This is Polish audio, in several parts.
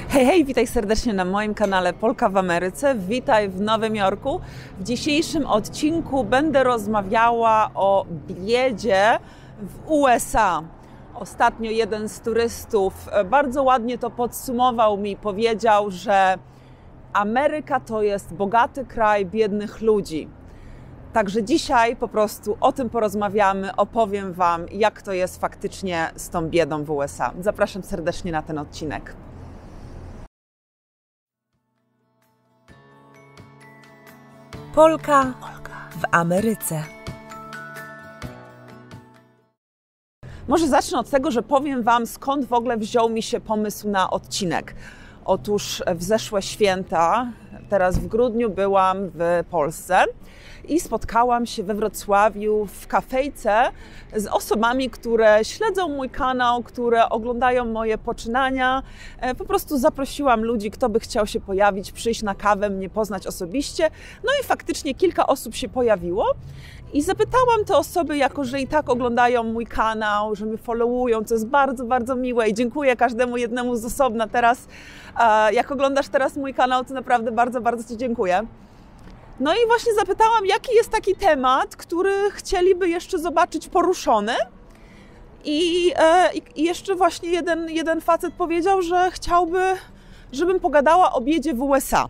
Hej, hej, witaj serdecznie na moim kanale Polka w Ameryce. Witaj w Nowym Jorku. W dzisiejszym odcinku będę rozmawiała o biedzie w USA. Ostatnio jeden z turystów bardzo ładnie to podsumował mi, powiedział, że Ameryka to jest bogaty kraj biednych ludzi. Także dzisiaj po prostu o tym porozmawiamy, opowiem Wam, jak to jest faktycznie z tą biedą w USA. Zapraszam serdecznie na ten odcinek. Polka w Ameryce. Może zacznę od tego, że powiem Wam, skąd w ogóle wziął mi się pomysł na odcinek. Otóż w zeszłe święta, teraz w grudniu, byłam w Polsce i spotkałam się we Wrocławiu w kafejce z osobami, które śledzą mój kanał, które oglądają moje poczynania. Po prostu zaprosiłam ludzi, kto by chciał się pojawić, przyjść na kawę, mnie poznać osobiście. No i faktycznie kilka osób się pojawiło. I zapytałam te osoby, jako że i tak oglądają mój kanał, że mnie followują, co jest bardzo, bardzo miłe i dziękuję każdemu jednemu z osobna teraz. Jak oglądasz teraz mój kanał, to naprawdę bardzo, bardzo Ci dziękuję. No i właśnie zapytałam, jaki jest taki temat, który chcieliby jeszcze zobaczyć poruszony. I jeszcze właśnie jeden facet powiedział, że chciałby, żebym pogadała o biedzie w USA.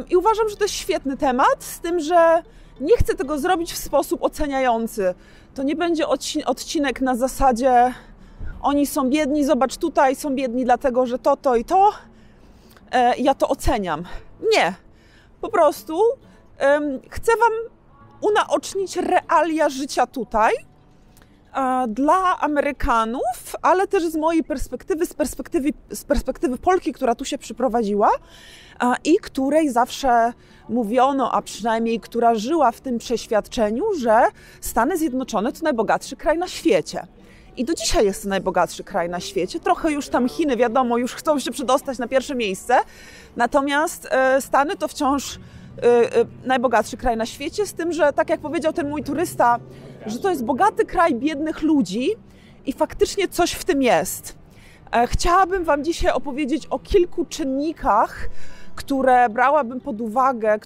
I uważam, że to jest świetny temat, z tym, że nie chcę tego zrobić w sposób oceniający. To nie będzie odcinek na zasadzie oni są biedni, zobacz tutaj, są biedni dlatego, że to i to. Ja to oceniam. Nie. Po prostu chcę Wam unaocznić realia życia tutaj dla Amerykanów, ale też z mojej perspektywy, z perspektywy Polki, która tu się przyprowadziła i której zawsze mówiono, a przynajmniej która żyła w tym przeświadczeniu, że Stany Zjednoczone to najbogatszy kraj na świecie. I do dzisiaj jest to najbogatszy kraj na świecie. Trochę już tam Chiny, wiadomo, już chcą się przedostać na pierwsze miejsce. Natomiast Stany to wciąż najbogatszy kraj na świecie, z tym, że tak jak powiedział ten mój turysta, że to jest bogaty kraj biednych ludzi i faktycznie coś w tym jest. Chciałabym Wam dzisiaj opowiedzieć o kilku czynnikach, które brałabym pod uwagę,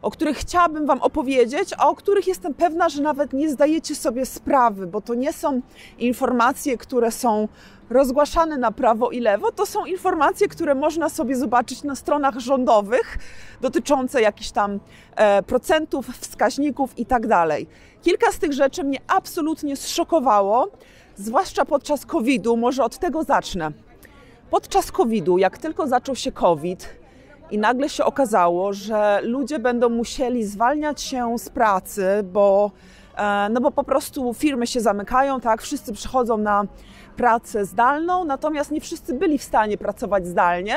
o których chciałabym Wam opowiedzieć, a o których jestem pewna, że nawet nie zdajecie sobie sprawy, bo to nie są informacje, które są rozgłaszane na prawo i lewo, to są informacje, które można sobie zobaczyć na stronach rządowych, dotyczące jakichś tam procentów, wskaźników i tak dalej. Kilka z tych rzeczy mnie absolutnie zszokowało, zwłaszcza podczas COVID-u, może od tego zacznę. Podczas COVID-u, jak tylko zaczął się COVID, i nagle się okazało, że ludzie będą musieli zwalniać się z pracy, bo po prostu firmy się zamykają, tak? Wszyscy przychodzą na pracę zdalną, natomiast nie wszyscy byli w stanie pracować zdalnie,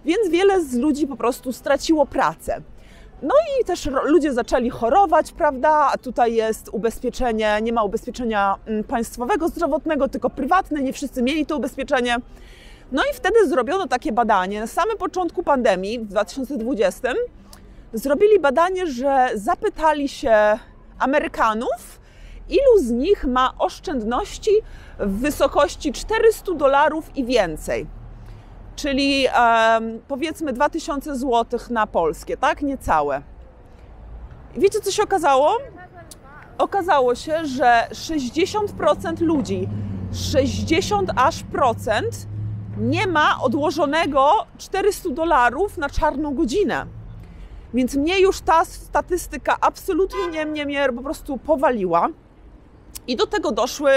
więc wiele z ludzi po prostu straciło pracę. No i też ludzie zaczęli chorować, prawda? A tutaj jest ubezpieczenie, nie ma ubezpieczenia państwowego zdrowotnego, tylko prywatne, nie wszyscy mieli to ubezpieczenie. No i wtedy zrobiono takie badanie, na samym początku pandemii, w 2020, zrobili badanie, że zapytali się Amerykanów, ilu z nich ma oszczędności w wysokości $400 i więcej. Czyli powiedzmy 2000 zł na polskie, tak? Niecałe. I wiecie, co się okazało? Okazało się, że 60% ludzi, 60 aż procent, nie ma odłożonego $400 na czarną godzinę. Więc mnie już ta statystyka absolutnie mnie po prostu powaliła. I do tego doszły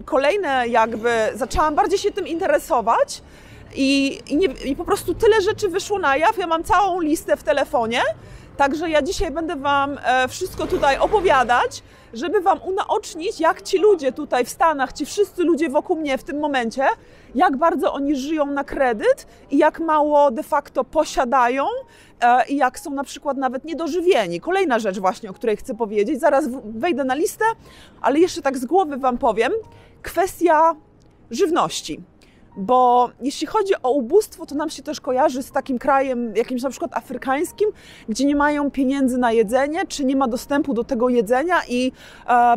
kolejne zaczęłam bardziej się tym interesować i po prostu tyle rzeczy wyszło na jaw. Ja mam całą listę w telefonie, także ja dzisiaj będę Wam wszystko tutaj opowiadać, żeby Wam unaocznić, jak ci ludzie tutaj w Stanach, ci wszyscy ludzie wokół mnie w tym momencie, jak bardzo oni żyją na kredyt i jak mało de facto posiadają i jak są na przykład nawet niedożywieni. Kolejna rzecz właśnie, o której chcę powiedzieć, zaraz wejdę na listę, ale jeszcze tak z głowy Wam powiem, kwestia żywności. Bo jeśli chodzi o ubóstwo, to nam się też kojarzy z takim krajem jakimś na przykład afrykańskim, gdzie nie mają pieniędzy na jedzenie, czy nie ma dostępu do tego jedzenia i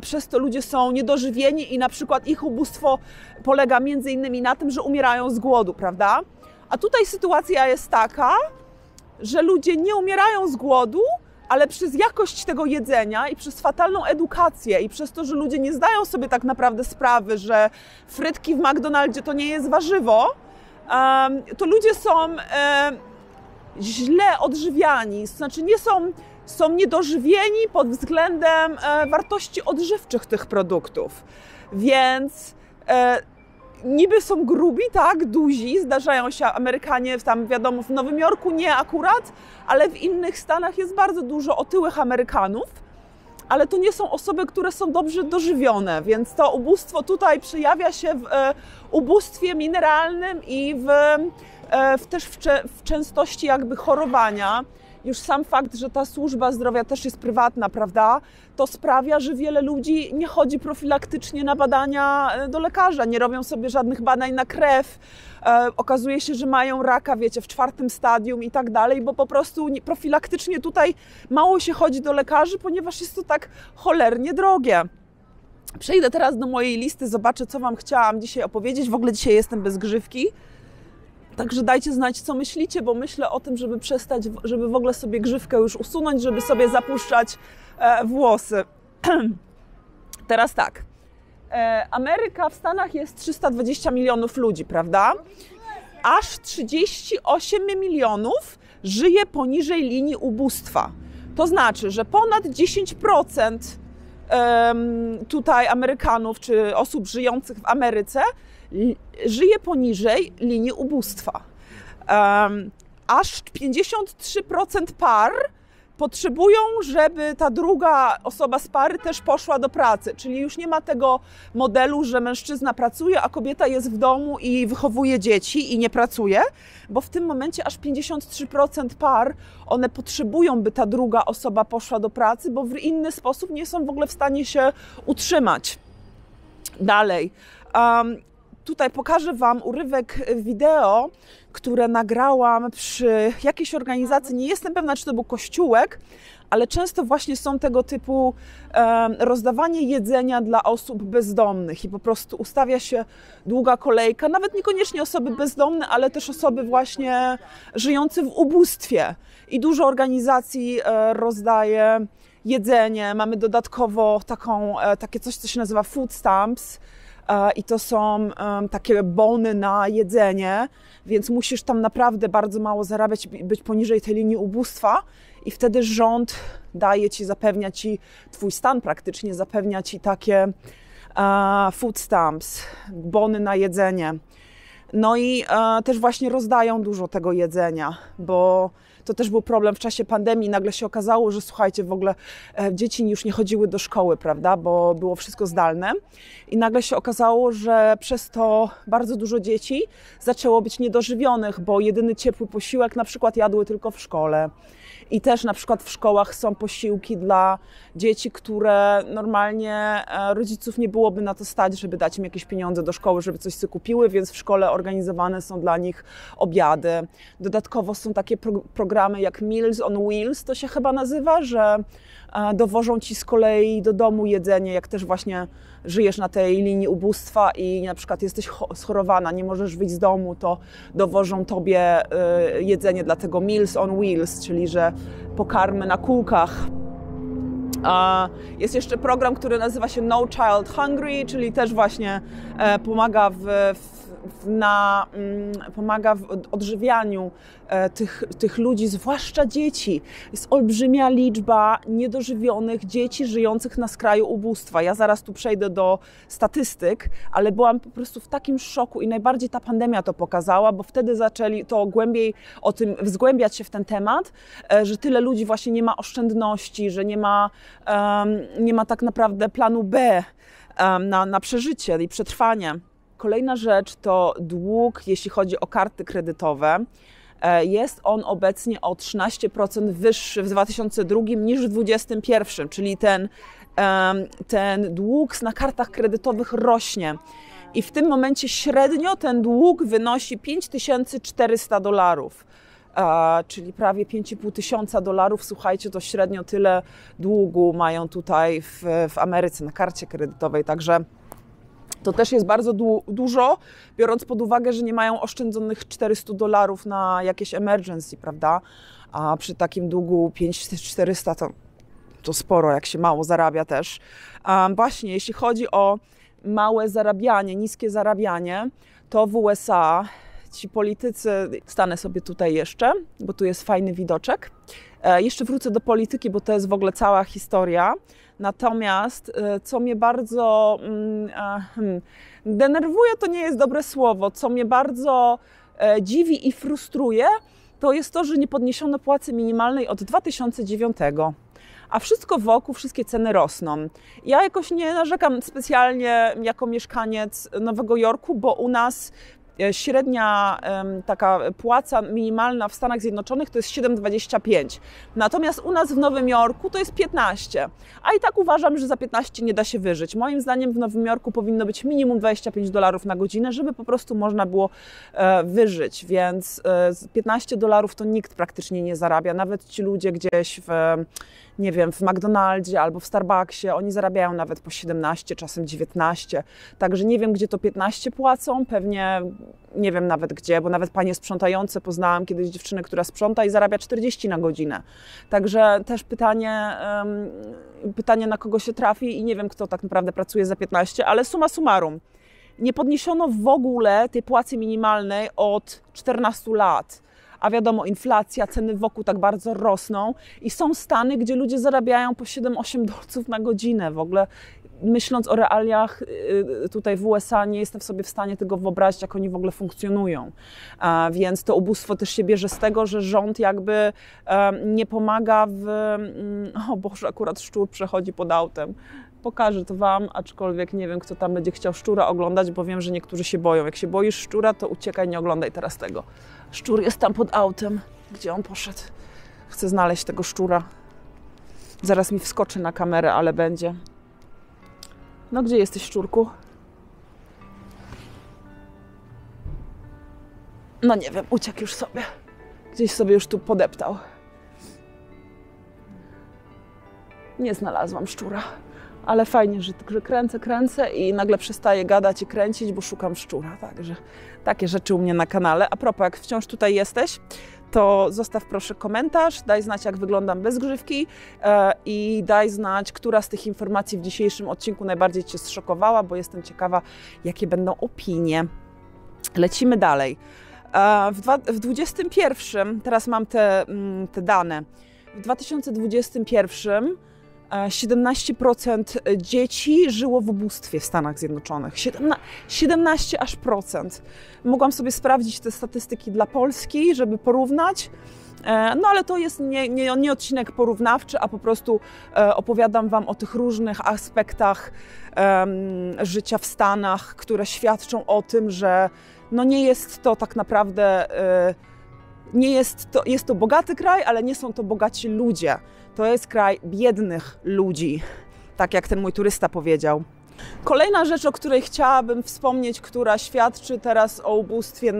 przez to ludzie są niedożywieni i na przykład ich ubóstwo polega między innymi na tym, że umierają z głodu, prawda? A tutaj sytuacja jest taka, że ludzie nie umierają z głodu, ale przez jakość tego jedzenia i przez fatalną edukację i przez to, że ludzie nie zdają sobie tak naprawdę sprawy, że frytki w McDonaldzie to nie jest warzywo, to ludzie są źle odżywiani, znaczy są niedożywieni pod względem wartości odżywczych tych produktów. Więc niby są grubi, tak, duzi, zdarzają się Amerykanie, tam wiadomo, w Nowym Jorku nie akurat, ale w innych stanach jest bardzo dużo otyłych Amerykanów, ale to nie są osoby, które są dobrze dożywione, więc to ubóstwo tutaj przejawia się w ubóstwie mineralnym i też w częstości jakby chorowania. Już sam fakt, że ta służba zdrowia też jest prywatna, prawda, to sprawia, że wiele ludzi nie chodzi profilaktycznie na badania do lekarza, nie robią sobie żadnych badań na krew. Okazuje się, że mają raka, wiecie, w 4. stadium i tak dalej, bo po prostu profilaktycznie tutaj mało się chodzi do lekarzy, ponieważ jest to tak cholernie drogie. Przejdę teraz do mojej listy, zobaczę, co Wam chciałam dzisiaj opowiedzieć. W ogóle dzisiaj jestem bez grzywki. Także dajcie znać, co myślicie, bo myślę o tym, żeby przestać, żeby w ogóle sobie grzywkę już usunąć, żeby sobie zapuszczać włosy. Teraz tak. Ameryka, w Stanach jest 320 milionów ludzi, prawda? Aż 38 milionów żyje poniżej linii ubóstwa. To znaczy, że ponad 10% tutaj Amerykanów czy osób żyjących w Ameryce żyje poniżej linii ubóstwa. Aż 53% par potrzebują, żeby ta druga osoba z pary też poszła do pracy. Czyli już nie ma tego modelu, że mężczyzna pracuje, a kobieta jest w domu i wychowuje dzieci i nie pracuje, bo w tym momencie aż 53% par, one potrzebują, by ta druga osoba poszła do pracy, bo w inny sposób nie są w ogóle w stanie się utrzymać. Dalej. Tutaj pokażę Wam urywek wideo, które nagrałam przy jakiejś organizacji. Nie jestem pewna, czy to był kościółek, ale często właśnie są tego typu rozdawanie jedzenia dla osób bezdomnych i po prostu ustawia się długa kolejka, nawet niekoniecznie osoby bezdomne, ale też osoby właśnie żyjące w ubóstwie. I dużo organizacji rozdaje jedzenie. Mamy dodatkowo takie coś, co się nazywa food stamps. I to są takie bony na jedzenie, więc musisz tam naprawdę bardzo mało zarabiać, być poniżej tej linii ubóstwa i wtedy rząd daje Ci, zapewnia Ci, Twój stan praktycznie zapewnia Ci takie food stamps, bony na jedzenie. No i też właśnie rozdają dużo tego jedzenia, bo to też był problem w czasie pandemii. Nagle się okazało, że słuchajcie, w ogóle dzieci już nie chodziły do szkoły, prawda, bo było wszystko zdalne. I nagle się okazało, że przez to bardzo dużo dzieci zaczęło być niedożywionych, bo jedyny ciepły posiłek na przykład jadły tylko w szkole. I też na przykład w szkołach są posiłki dla dzieci, które normalnie rodziców nie byłoby na to stać, żeby dać im jakieś pieniądze do szkoły, żeby coś sobie kupiły, więc w szkole organizowane są dla nich obiady. Dodatkowo są takie programy jak Meals on Wheels, to się chyba nazywa, że dowożą Ci z kolei do domu jedzenie, jak też właśnie żyjesz na tej linii ubóstwa i na przykład jesteś schorowana, nie możesz wyjść z domu, to dowożą Tobie jedzenie, dlatego Meals on Wheels, czyli że pokarmy na kółkach. Jest jeszcze program, który nazywa się No Child Hungry, czyli też właśnie pomaga pomaga w odżywianiu tych ludzi, zwłaszcza dzieci. Jest olbrzymia liczba niedożywionych dzieci żyjących na skraju ubóstwa. Ja zaraz tu przejdę do statystyk, ale byłam po prostu w takim szoku i najbardziej ta pandemia to pokazała, bo wtedy zaczęli to głębiej o tym wzgłębiać się w ten temat, że tyle ludzi właśnie nie ma oszczędności, że nie ma tak naprawdę planu B na przeżycie i przetrwanie. Kolejna rzecz to dług, jeśli chodzi o karty kredytowe. Jest on obecnie o 13% wyższy w 2002 niż w 2021, czyli ten dług na kartach kredytowych rośnie. I w tym momencie średnio ten dług wynosi $5400, czyli prawie $5500. Słuchajcie, to średnio tyle długu mają tutaj w Ameryce na karcie kredytowej, także to też jest bardzo dużo, biorąc pod uwagę, że nie mają oszczędzonych $400 na jakieś emergency, prawda? A przy takim długu 5400 to sporo, jak się mało zarabia też. Właśnie, jeśli chodzi o małe zarabianie, niskie zarabianie, to w USA ci politycy, stanę sobie tutaj jeszcze, bo tu jest fajny widoczek. Jeszcze wrócę do polityki, bo to jest w ogóle cała historia. Natomiast co mnie bardzo denerwuje, to nie jest dobre słowo, co mnie bardzo dziwi i frustruje, to jest to, że nie podniesiono płacy minimalnej od 2009. A wszystko wokół, wszystkie ceny rosną. Ja jakoś nie narzekam specjalnie jako mieszkaniec Nowego Jorku, bo u nas średnia taka płaca minimalna w Stanach Zjednoczonych to jest 7,25. Natomiast u nas w Nowym Jorku to jest 15. A i tak uważam, że za 15 nie da się wyżyć. Moim zdaniem w Nowym Jorku powinno być minimum $25 na godzinę, żeby po prostu można było wyżyć. Więc $15 to nikt praktycznie nie zarabia. Nawet ci ludzie gdzieś nie wiem, w McDonaldzie albo w Starbucksie, oni zarabiają nawet po 17, czasem 19. Także nie wiem, gdzie to 15 płacą, pewnie nie wiem nawet gdzie, bo nawet panie sprzątające, poznałam kiedyś dziewczynę, która sprząta i zarabia 40 na godzinę. Także też pytanie na kogo się trafi i nie wiem, kto tak naprawdę pracuje za 15, ale summa summarum. Nie podniesiono w ogóle tej płacy minimalnej od 14 lat. A wiadomo, inflacja, ceny wokół tak bardzo rosną i są stany, gdzie ludzie zarabiają po $7-8 na godzinę. W ogóle myśląc o realiach tutaj w USA, nie jestem sobie w stanie tego wyobrazić, jak oni w ogóle funkcjonują. Więc to ubóstwo też się bierze z tego, że rząd jakby nie pomaga O Boże, akurat szczur przechodzi pod autem. Pokażę to Wam, aczkolwiek nie wiem, kto tam będzie chciał szczura oglądać, bo wiem, że niektórzy się boją. Jak się boisz szczura, to uciekaj, nie oglądaj teraz tego. Szczur jest tam pod autem. Gdzie on poszedł? Chcę znaleźć tego szczura. Zaraz mi wskoczy na kamerę, ale będzie. No gdzie jesteś, szczurku? No nie wiem, uciekł już sobie. Gdzieś sobie już tu podeptał. Nie znalazłam szczura. Ale fajnie, że kręcę i nagle przestaję gadać i kręcić, bo szukam szczura. Także takie rzeczy u mnie na kanale. A propos, jak wciąż tutaj jesteś, to zostaw proszę komentarz, daj znać, jak wyglądam bez grzywki i daj znać, która z tych informacji w dzisiejszym odcinku najbardziej Cię zszokowała, bo jestem ciekawa, jakie będą opinie. Lecimy dalej. W 2021, teraz mam te dane, w 2021 17% dzieci żyło w ubóstwie w Stanach Zjednoczonych. 17 aż procent. Mogłam sobie sprawdzić te statystyki dla Polski, żeby porównać. No ale to jest nie odcinek porównawczy, a po prostu opowiadam Wam o tych różnych aspektach życia w Stanach, które świadczą o tym, że no nie jest to tak naprawdę... Jest to bogaty kraj, ale nie są to bogaci ludzie. To jest kraj biednych ludzi, tak jak ten mój turysta powiedział. Kolejna rzecz, o której chciałabym wspomnieć, która świadczy teraz o ubóstwie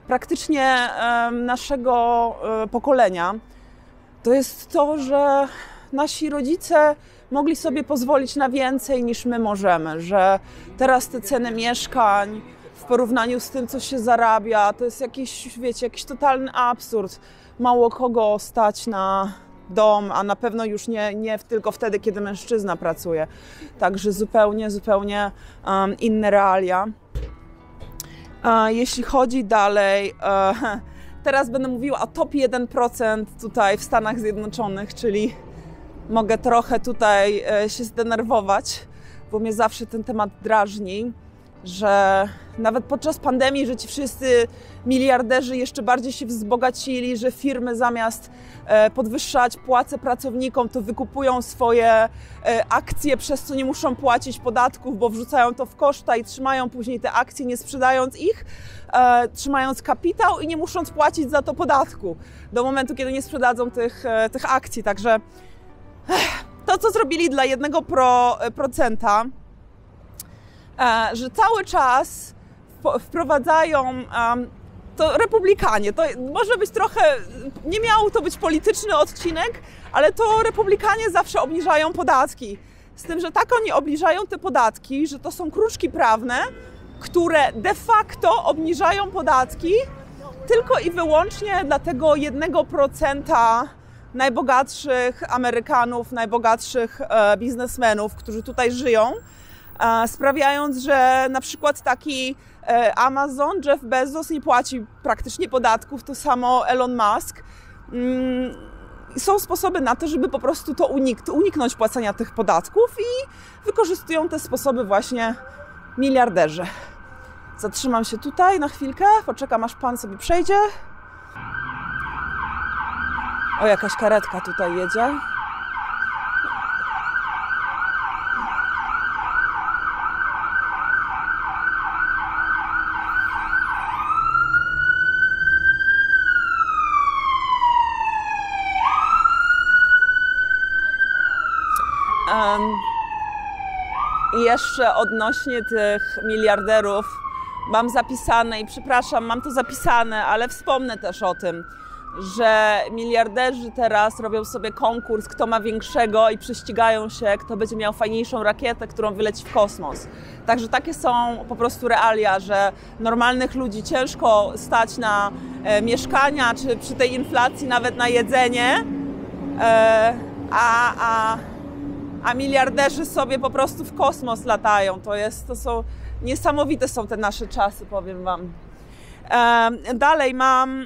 praktycznie naszego pokolenia, to jest to, że nasi rodzice mogli sobie pozwolić na więcej niż my możemy, że teraz te ceny mieszkań w porównaniu z tym, co się zarabia, to jest jakiś, wiecie, jakiś totalny absurd. Mało kogo stać na dom, a na pewno już nie tylko wtedy, kiedy mężczyzna pracuje. Także zupełnie inne realia. Jeśli chodzi dalej, teraz będę mówiła o top 1% tutaj w Stanach Zjednoczonych, czyli mogę trochę tutaj się zdenerwować, bo mnie zawsze ten temat drażni, że nawet podczas pandemii, że ci wszyscy miliarderzy jeszcze bardziej się wzbogacili, że firmy zamiast podwyższać płace pracownikom, to wykupują swoje akcje, przez co nie muszą płacić podatków, bo wrzucają to w koszta i trzymają później te akcje, nie sprzedając ich, trzymając kapitał i nie musząc płacić za to podatku do momentu, kiedy nie sprzedadzą tych akcji. Także to, co zrobili dla 1%, że cały czas wprowadzają, to republikanie, to może być trochę, nie miał to być polityczny odcinek, ale to republikanie zawsze obniżają podatki. Z tym, że tak oni obniżają te podatki, że to są kruczki prawne, które de facto obniżają podatki tylko i wyłącznie dla tego 1% najbogatszych Amerykanów, najbogatszych biznesmenów, którzy tutaj żyją, sprawiając, że na przykład taki Amazon, Jeff Bezos nie płaci praktycznie podatków, to samo Elon Musk. Są sposoby na to, żeby po prostu to uniknąć płacenia tych podatków i wykorzystują te sposoby właśnie miliarderzy. Zatrzymam się tutaj na chwilkę, poczekam aż pan sobie przejdzie. O, jakaś karetka tutaj jedzie. I jeszcze odnośnie tych miliarderów mam zapisane, i przepraszam, mam to zapisane, ale wspomnę też o tym, że miliarderzy teraz robią sobie konkurs, kto ma większego i prześcigają się, kto będzie miał fajniejszą rakietę, którą wyleci w kosmos. Także takie są po prostu realia, że normalnych ludzi ciężko stać na mieszkania, czy przy tej inflacji nawet na jedzenie, a miliarderzy sobie po prostu w kosmos latają. Niesamowite są te nasze czasy, powiem wam. Dalej mam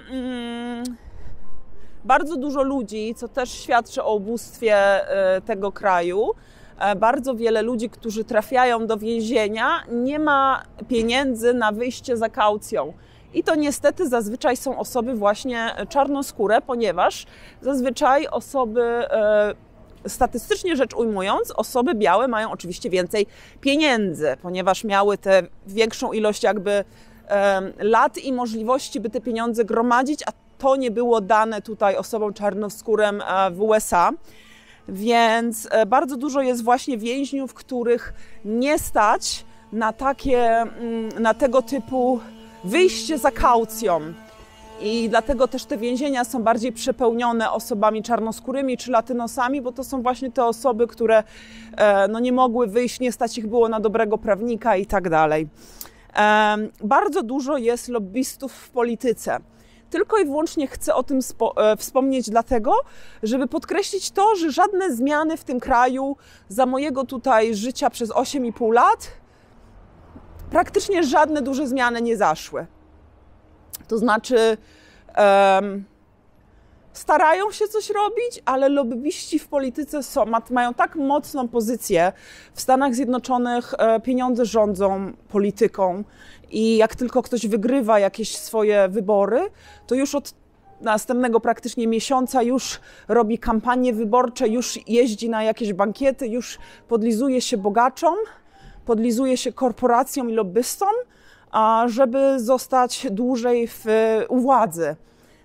bardzo dużo ludzi, co też świadczy o ubóstwie tego kraju. Bardzo wiele ludzi, którzy trafiają do więzienia, nie ma pieniędzy na wyjście za kaucją. I to niestety zazwyczaj są osoby właśnie czarnoskóre, ponieważ zazwyczaj osoby, statystycznie rzecz ujmując, osoby białe mają oczywiście więcej pieniędzy, ponieważ miały tę większą ilość jakby lat i możliwości, by te pieniądze gromadzić, a to nie było dane tutaj osobom czarnoskórym w USA. Więc bardzo dużo jest właśnie więźniów, których nie stać na tego typu wyjście za kaucją. I dlatego też te więzienia są bardziej przepełnione osobami czarnoskórymi czy latynosami, bo to są właśnie te osoby, które nie mogły wyjść, nie stać ich było na dobrego prawnika i tak dalej. Bardzo dużo jest lobbystów w polityce. Tylko i wyłącznie chcę o tym wspomnieć dlatego, żeby podkreślić to, że żadne zmiany w tym kraju za mojego tutaj życia przez 8,5 lat, praktycznie żadne duże zmiany nie zaszły. To znaczy starają się coś robić, ale lobbyści w polityce mają tak mocną pozycję. W Stanach Zjednoczonych pieniądze rządzą polityką i jak tylko ktoś wygrywa jakieś swoje wybory, to już od następnego praktycznie miesiąca już robi kampanie wyborcze, już jeździ na jakieś bankiety, już podlizuje się bogaczom, podlizuje się korporacjom i lobbystom, żeby zostać dłużej u władzy.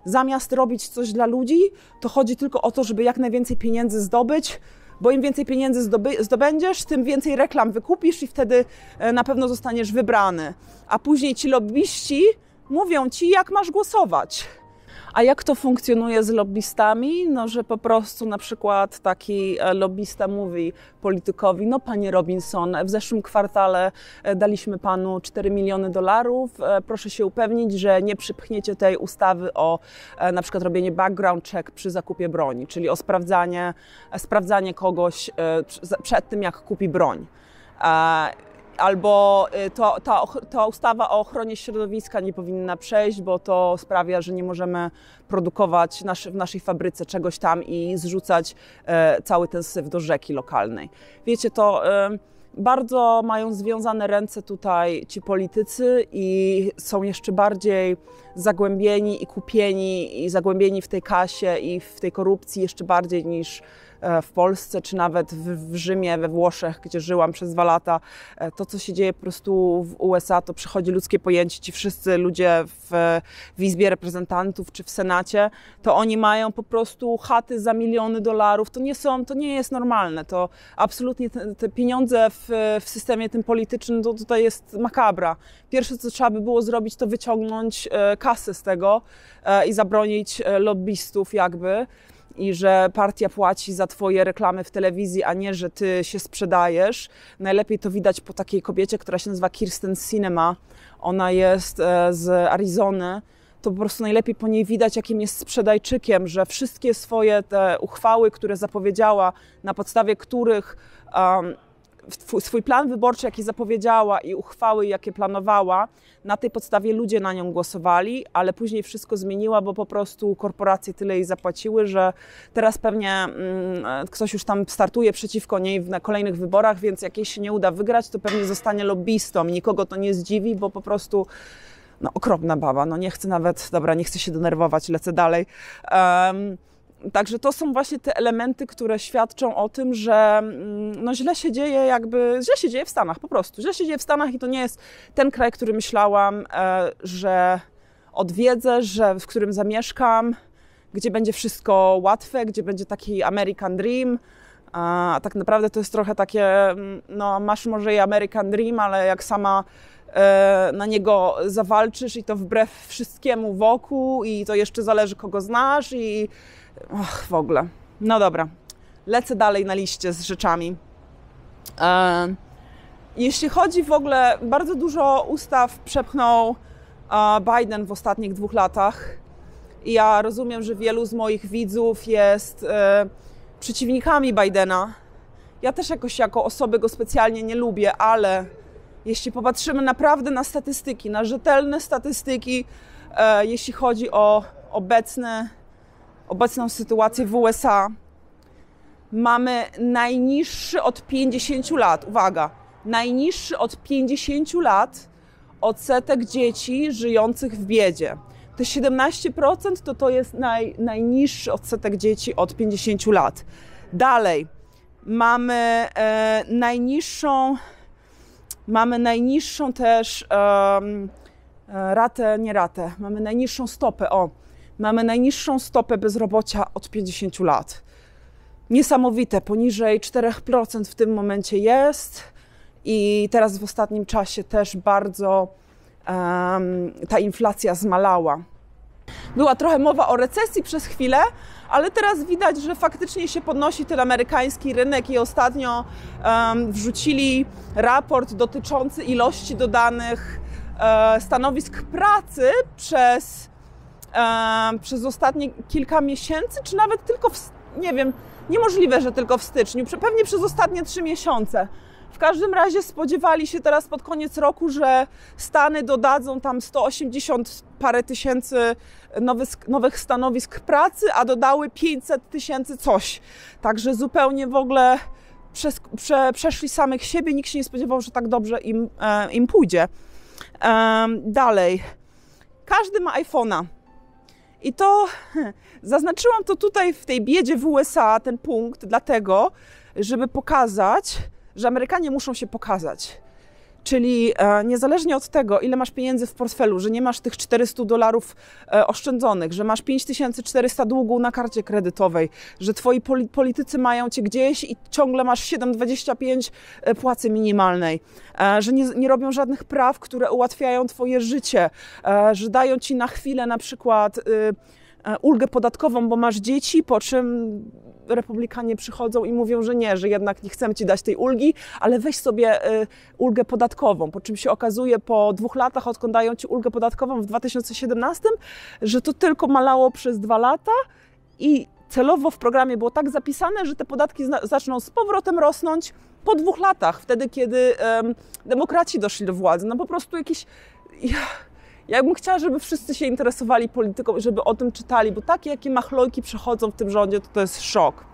Zamiast robić coś dla ludzi, to chodzi tylko o to, żeby jak najwięcej pieniędzy zdobyć, bo im więcej pieniędzy zdobędziesz, tym więcej reklam wykupisz i wtedy na pewno zostaniesz wybrany. A później ci lobbyści mówią ci, jak masz głosować. A jak to funkcjonuje z lobbystami? No, że po prostu na przykład taki lobbysta mówi politykowi: no panie Robinson, w zeszłym kwartale daliśmy panu $4 miliony, proszę się upewnić, że nie przypchniecie tej ustawy o na przykład robienie background check przy zakupie broni, czyli o sprawdzanie kogoś przed tym, jak kupi broń. Albo ta ustawa o ochronie środowiska nie powinna przejść, bo to sprawia, że nie możemy produkować w naszej fabryce czegoś tam i zrzucać cały ten syf do rzeki lokalnej. Wiecie, to bardzo mają związane ręce tutaj ci politycy i są jeszcze bardziej zagłębieni i kupieni i zagłębieni w tej kasie i w tej korupcji jeszcze bardziej niż w Polsce, czy nawet w Rzymie, we Włoszech, gdzie żyłam przez 2 lata. To, co się dzieje po prostu w USA, to przechodzi ludzkie pojęcie. Ci wszyscy ludzie w Izbie Reprezentantów czy w Senacie, to oni mają po prostu chaty za miliony dolarów. To nie jest normalne. To absolutnie te pieniądze w systemie tym politycznym, to tutaj jest makabra. Pierwsze, co trzeba by było zrobić, to wyciągnąć kasę z tego i zabronić lobbystów jakby. I że partia płaci za twoje reklamy w telewizji, a nie, że ty się sprzedajesz. Najlepiej to widać po takiej kobiecie, która się nazywa Kyrsten Sinema. Ona jest z Arizony. To po prostu najlepiej po niej widać, jakim jest sprzedajczykiem, że wszystkie swoje te uchwały, które zapowiedziała, na podstawie których swój plan wyborczy, jaki zapowiedziała i uchwały, jakie planowała, na tej podstawie ludzie na nią głosowali, ale później wszystko zmieniła, bo po prostu korporacje tyle jej zapłaciły, że teraz pewnie ktoś już tam startuje przeciwko niej na kolejnych wyborach, więc jak jej się nie uda wygrać, to pewnie zostanie lobbystą. Nikogo to nie zdziwi, bo po prostu okropna baba. Nie chcę nawet, dobra, nie chcę się denerwować, lecę dalej. Także to są właśnie te elementy, które świadczą o tym, że źle się dzieje w Stanach po prostu. Źle się dzieje w Stanach i to nie jest ten kraj, który myślałam, że odwiedzę, w którym zamieszkam, gdzie będzie wszystko łatwe, gdzie będzie taki American Dream. A tak naprawdę to jest trochę takie, masz może i American Dream, ale jak sama na niego zawalczysz i to wbrew wszystkiemu wokół i to jeszcze zależy, kogo znasz i w ogóle. No dobra, lecę dalej na liście z rzeczami. Jeśli chodzi w ogóle, bardzo dużo ustaw przepchnął Biden w ostatnich 2 latach. I ja rozumiem, że wielu z moich widzów jest przeciwnikami Bidena. Ja też jako osoby go specjalnie nie lubię, ale jeśli popatrzymy naprawdę na statystyki, na rzetelne statystyki, jeśli chodzi o obecną sytuację w USA, mamy najniższy od 50 lat, uwaga, najniższy od 50 lat odsetek dzieci żyjących w biedzie. Te 17% to jest najniższy odsetek dzieci od 50 lat. Dalej, mamy najniższą też mamy najniższą stopę, mamy najniższą stopę bezrobocia od 50 lat. Niesamowite, poniżej 4% w tym momencie jest i teraz w ostatnim czasie też bardzo ta inflacja zmalała. Była trochę mowa o recesji przez chwilę, ale teraz widać, że faktycznie się podnosi ten amerykański rynek i ostatnio wrzucili raport dotyczący ilości dodanych stanowisk pracy przez ostatnie kilka miesięcy, czy nawet tylko, niemożliwe, że tylko w styczniu, pewnie przez ostatnie 3 miesiące. W każdym razie spodziewali się teraz pod koniec roku, że Stany dodadzą tam 180 parę tysięcy nowych stanowisk pracy, a dodały 500 tysięcy coś. Także zupełnie w ogóle przeszli samych siebie. Nikt się nie spodziewał, że tak dobrze im pójdzie. Dalej. Każdy ma iPhone'a. I to zaznaczyłam to tutaj w tej biedzie w USA, ten punkt, dlatego, żeby pokazać, że Amerykanie muszą się pokazać. Czyli niezależnie od tego, ile masz pieniędzy w portfelu, że nie masz tych $400 oszczędzonych, że masz 5400 długu na karcie kredytowej, że twoi politycy mają cię gdzieś i ciągle masz 7,25 płacy minimalnej, że nie robią żadnych praw, które ułatwiają twoje życie, że dają ci na chwilę na przykład ulgę podatkową, bo masz dzieci, po czym republikanie przychodzą i mówią, że nie, że jednak nie chcemy ci dać tej ulgi, ale weź sobie ulgę podatkową, po czym się okazuje po 2 latach, odkąd dają ci ulgę podatkową w 2017, że to tylko malało przez 2 lata i celowo w programie było tak zapisane, że te podatki zaczną z powrotem rosnąć po 2 latach, wtedy kiedy demokraci doszli do władzy. Po prostu jakieś... Ja bym chciała, żeby wszyscy się interesowali polityką, żeby o tym czytali, bo takie jakie machlojki przechodzą w tym rządzie, to jest szok.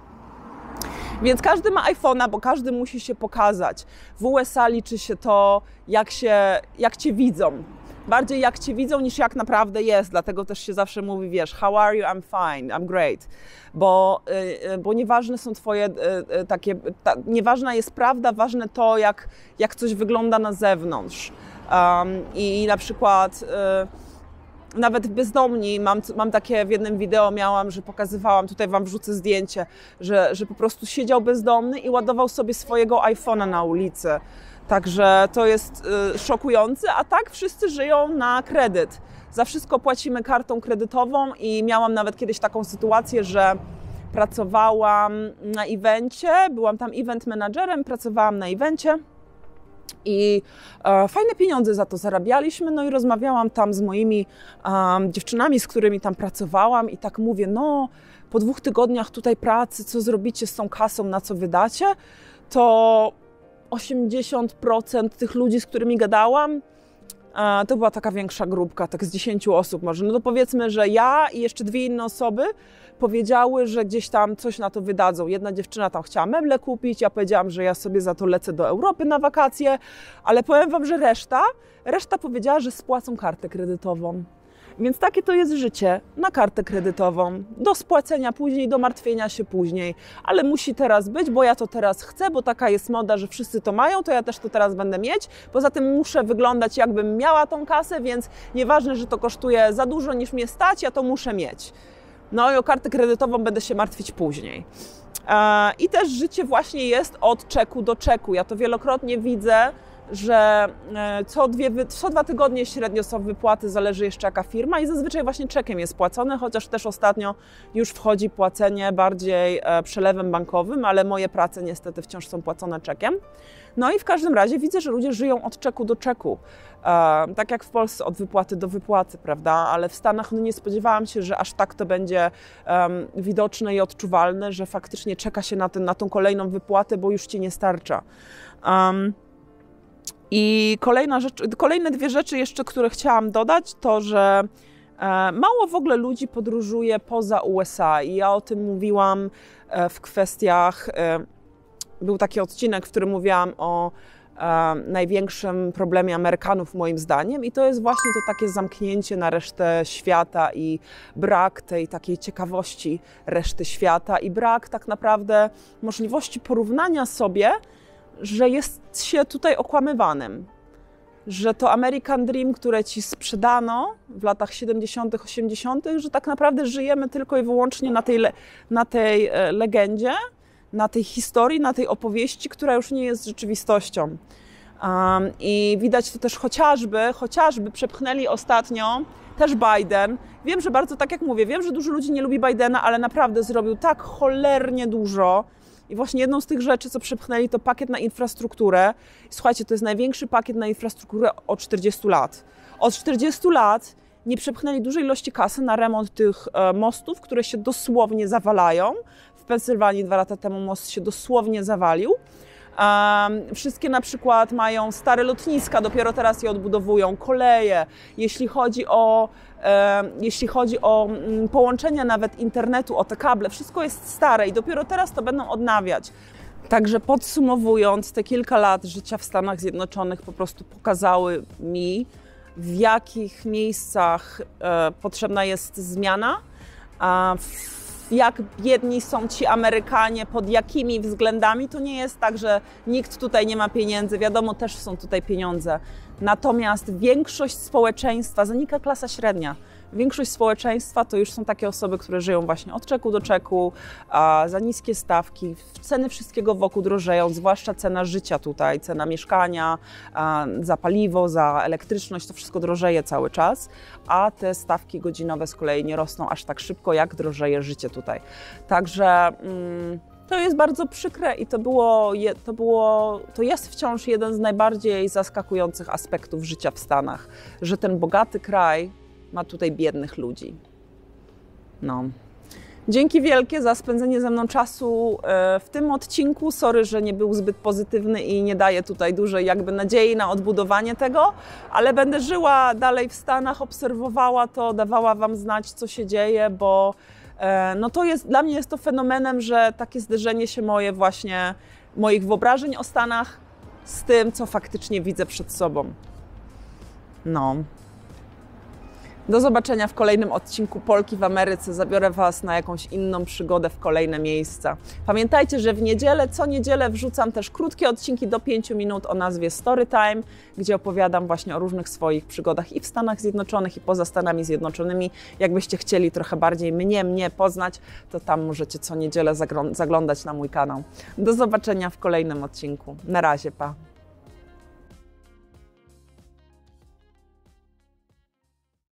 Więc każdy ma iPhone'a, bo każdy musi się pokazać. W USA liczy się to, jak cię widzą. bardziej jak cię widzą niż jak naprawdę jest, dlatego też się zawsze mówi, wiesz, how are you, I'm fine, I'm great, bo nieważne są twoje nieważna jest prawda, ważne to, jak coś wygląda na zewnątrz. I na przykład nawet bezdomni, mam takie w jednym wideo miałam, że pokazywałam, tutaj wam wrzucę zdjęcie, że po prostu siedział bezdomny i ładował sobie swojego iPhone'a na ulicy. Także to jest szokujące, a tak wszyscy żyją na kredyt. Za wszystko płacimy kartą kredytową i miałam nawet kiedyś taką sytuację, że pracowałam na evencie, byłam tam event managerem, pracowałam na evencie. I fajne pieniądze za to zarabialiśmy, no i rozmawiałam tam z moimi dziewczynami, z którymi tam pracowałam i tak mówię, no po 2 tygodniach tutaj pracy, co zrobicie z tą kasą, na co wydacie, to 80% tych ludzi, z którymi gadałam, to była taka większa grupka, tak z 10 osób może, no to powiedzmy, że ja i jeszcze 2 inne osoby powiedziały, że gdzieś tam coś na to wydadzą. Jedna dziewczyna tam chciała meble kupić, ja powiedziałam, że ja sobie za to lecę do Europy na wakacje, ale powiem wam, że reszta powiedziała, że spłacą kartę kredytową. Więc takie to jest życie, na kartę kredytową, do spłacenia później, do martwienia się później, ale musi teraz być, bo ja to teraz chcę, bo taka jest moda, że wszyscy to mają, to ja też to teraz będę mieć. Poza tym muszę wyglądać, jakbym miała tą kasę, więc nieważne, że to kosztuje za dużo niż mnie stać, ja to muszę mieć. No i o kartę kredytową będę się martwić później. I też życie właśnie jest od czeku do czeku. Ja to wielokrotnie widzę, że co 2 tygodnie średnio są wypłaty, zależy jeszcze jaka firma i zazwyczaj właśnie czekiem jest płacone, chociaż też ostatnio już wchodzi płacenie bardziej przelewem bankowym, ale moje prace niestety wciąż są płacone czekiem. No i w każdym razie widzę, że ludzie żyją od czeku do czeku, tak jak w Polsce od wypłaty do wypłaty, prawda, ale w Stanach no nie spodziewałam się, że aż tak to będzie widoczne i odczuwalne, że faktycznie czeka się na tą kolejną wypłatę, bo już ci nie starcza. I kolejne 2 rzeczy jeszcze, które chciałam dodać, to że mało w ogóle ludzi podróżuje poza USA i ja o tym mówiłam w kwestiach, był taki odcinek, w którym mówiłam o największym problemie Amerykanów moim zdaniem i to jest właśnie to takie zamknięcie na resztę świata i brak tej takiej ciekawości reszty świata i brak tak naprawdę możliwości porównania sobie, że jest się tutaj okłamywanym, że to American Dream, które ci sprzedano w latach 70., 80., że tak naprawdę żyjemy tylko i wyłącznie na tej legendzie, na tej historii, na tej opowieści, która już nie jest rzeczywistością. I widać to też chociażby przepchnęli ostatnio też Biden. Wiem, że bardzo, tak jak mówię, wiem, że dużo ludzi nie lubi Bidena, ale naprawdę zrobił tak cholernie dużo. I właśnie jedną z tych rzeczy, co przepchnęli, to pakiet na infrastrukturę. Słuchajcie, to jest największy pakiet na infrastrukturę od 40 lat. Od 40 lat nie przepchnęli dużej ilości kasy na remont tych mostów, które się dosłownie zawalają. W Pensylwanii 2 lata temu most się dosłownie zawalił. Wszystkie na przykład mają stare lotniska, dopiero teraz je odbudowują, koleje. Jeśli chodzi o połączenia nawet internetu, o te kable, wszystko jest stare i dopiero teraz to będą odnawiać. Także podsumowując, te kilka lat życia w Stanach Zjednoczonych po prostu pokazały mi, w jakich miejscach potrzebna jest zmiana, jak biedni są ci Amerykanie, pod jakimi względami. To nie jest tak, że nikt tutaj nie ma pieniędzy, wiadomo, też są tutaj pieniądze. Natomiast większość społeczeństwa, zanika klasa średnia. Większość społeczeństwa to już są takie osoby, które żyją właśnie od czeku do czeku, za niskie stawki, ceny wszystkiego wokół drożeją, zwłaszcza cena życia tutaj, cena mieszkania, za paliwo, za elektryczność, to wszystko drożeje cały czas, a te stawki godzinowe z kolei nie rosną aż tak szybko, jak drożeje życie tutaj. Także to jest bardzo przykre i to jest wciąż jeden z najbardziej zaskakujących aspektów życia w Stanach, że ten bogaty kraj ma tutaj biednych ludzi. No. Dzięki wielkie za spędzenie ze mną czasu w tym odcinku. Sorry, że nie był zbyt pozytywny i nie daję tutaj dużej jakby nadziei na odbudowanie tego, ale będę żyła dalej w Stanach, obserwowała to, dawała wam znać, co się dzieje, bo no to jest, dla mnie jest to fenomenem, że takie zderzenie się moich wyobrażeń o Stanach z tym, co faktycznie widzę przed sobą. No. Do zobaczenia w kolejnym odcinku Polki w Ameryce. Zabiorę Was na jakąś inną przygodę w kolejne miejsca. Pamiętajcie, że w niedzielę, co niedzielę wrzucam też krótkie odcinki do 5 minut o nazwie Storytime, gdzie opowiadam właśnie o różnych swoich przygodach i w Stanach Zjednoczonych, i poza Stanami Zjednoczonymi. Jakbyście chcieli trochę bardziej mnie poznać, to tam możecie co niedzielę zaglądać na mój kanał. Do zobaczenia w kolejnym odcinku. Na razie, pa!